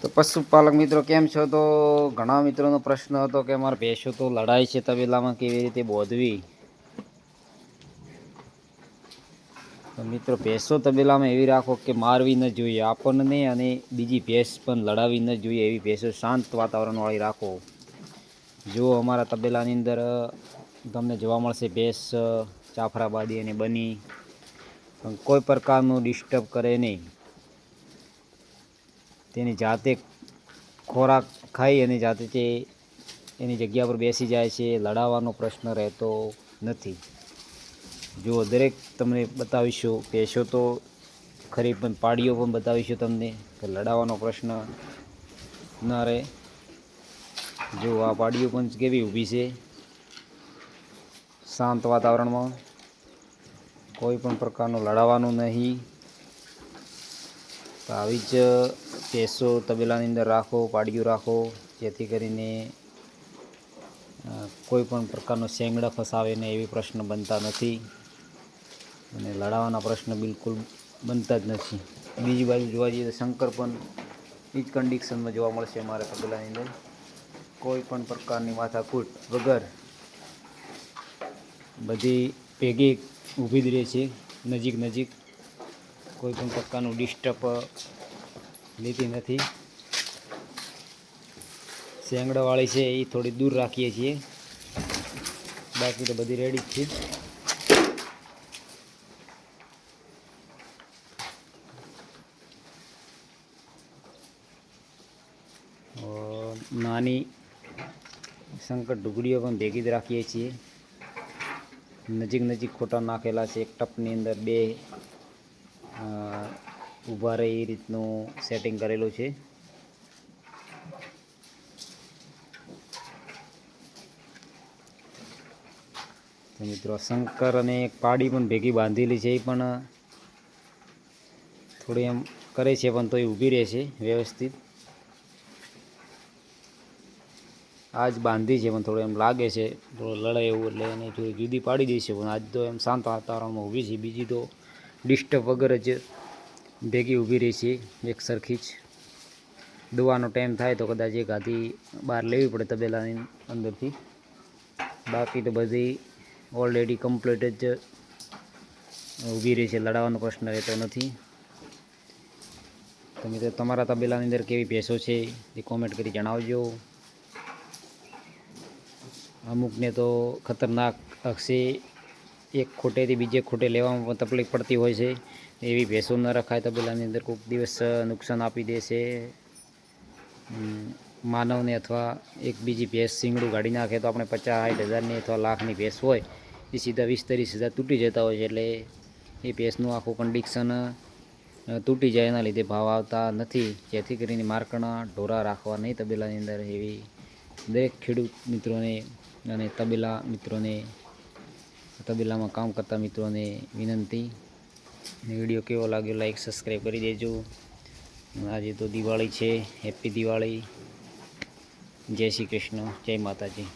તો પશુપાલક મિત્રો કેમ છો? તો ઘણા મિત્રોનો પ્રશ્ન હતો કે અમારે ભેંસો તો લડાઈ છે તબેલામાં કેવી રીતે બોધવી. તો મિત્રો ભેંસો તબેલામાં એવી રાખો કે મારવી ન જોઈએ આપણને, અને બીજી ભેંસ પણ લડાવી ન જોઈએ. એવી ભેંસો શાંત વાતાવરણવાળી રાખો. જો અમારા તબેલાની અંદર તમને જોવા મળશે ભેંસ જાફરાબાદી અને બની, પણ કોઈ પ્રકારનું ડિસ્ટર્બ કરે નહીં. તેની જાતે ખોરાક ખાઈ અને જાતે તે એની જગ્યા પર બેસી જાય છે. લડાવવાનો પ્રશ્ન રહેતો નથી. જો દરેક તમને બતાવીશું ભેંસો તો ખરી, પણ પાડીઓ પણ બતાવીશું તમને કે લડાવવાનો પ્રશ્ન ન રહે. જો આ પાડીઓ પણ કેવી ઊભી છે શાંત વાતાવરણમાં, કોઈ પણ પ્રકારનું લડાવવાનું નહીં. તો આવી જ ભેંસો તબેલાની અંદર રાખો, પાડીઓ રાખો, જેથી કરીને કોઈ પણ પ્રકારનો શેંગડા ફસાવે ને એવી પ્રશ્ન બનતા નથી, અને લડાવવાના પ્રશ્ન બિલકુલ બનતા જ નથી. બીજી બાજુ જોવા જઈએ તો શંકર પણ એ જ કન્ડિશનમાં જોવા મળશે અમારા તબેલાની અંદર. કોઈ પણ પ્રકારની માથાકૂટ વગર બધી ભેગી ઊભી જ રહે છે, નજીક. કોઈ પણ પ્રકારનું ડિસ્ટર્બ લેતી નથી. શેંગડાવાળી છે એ થોડી દૂર રાખીએ છીએ, બાકી તો બધી રેડી જ છે. નાની શંકર ઢુકડીઓ પણ ભેગી જ રાખીએ છીએ. નજીક ખોટા નાખેલા છે. એક ટપની અંદર બે ઊભા રહે એ રીતનું સેટિંગ કરેલું છે. તો મિત્રો શંકર અને એક પાડી પણ ભેગી બાંધેલી છે. એ પણ થોડી એમ કરે છે, પણ તો એ ઊભી રહે છે વ્યવસ્થિત. આજ બાંધી છે, પણ થોડું એમ લાગે છે થોડું લડાઈ એવું, એટલે એને થોડી જુદી પાડી દઈ છે. પણ આજ તો એમ શાંત વાતાવરણમાં ઊભી છે. બીજી તો ડિસ્ટર્બ વગર જ ભેગી ઊભી રહી છે એક સરખી જ. દોવાનો ટાઈમ થાય તો કદાચ એક હાથી બહાર લેવી પડે તબેલાની અંદરથી, બાકી તો બધી ઓલરેડી કમ્પ્લીટ જ ઊભી રહી છે. લડાવવાનો પ્રશ્ન રહેતો નથી. તો મિત્રો તમારા તબેલાની અંદર કેવી ભેંસો છે એ કોમેન્ટ કરી જણાવજો. અમુકને તો ખતરનાક હશે, એક ખોટેથી બીજે ખોટે લેવામાં પણ તકલીફ પડતી હોય છે. એવી ભેંસો ન રખાય તબેલાની અંદર. કોઈક દિવસ નુકસાન આપી દેશે માનવને, અથવા એક બીજી ભેંસ શીંગડું ગાડી નાખે તો આપણે 50-60 હજારની અથવા લાખની ભેંસ હોય એ સીધા 20-30 હજાર તૂટી જતા હોય છે. એટલે એ ભેંસનું આખું કન્ડિશન તૂટી જાય, એના લીધે ભાવ આવતા નથી. જેથી કરીને માર્કણા ઢોરા રાખવા નહીં તબેલાની અંદર, એવી દરેક ખેડૂત મિત્રોને અને તબેલા મિત્રોને, તબેલામાં કામ કરતા મિત્રોને વિનંતી. વિડીયો કેવો લાગ્યો લાઈક સબસ્ક્રાઈબ કરી દેજો. આજે તો દિવાળી છે, હેપી દિવાળી. જય શ્રી કૃષ્ણ, જય માતાજી.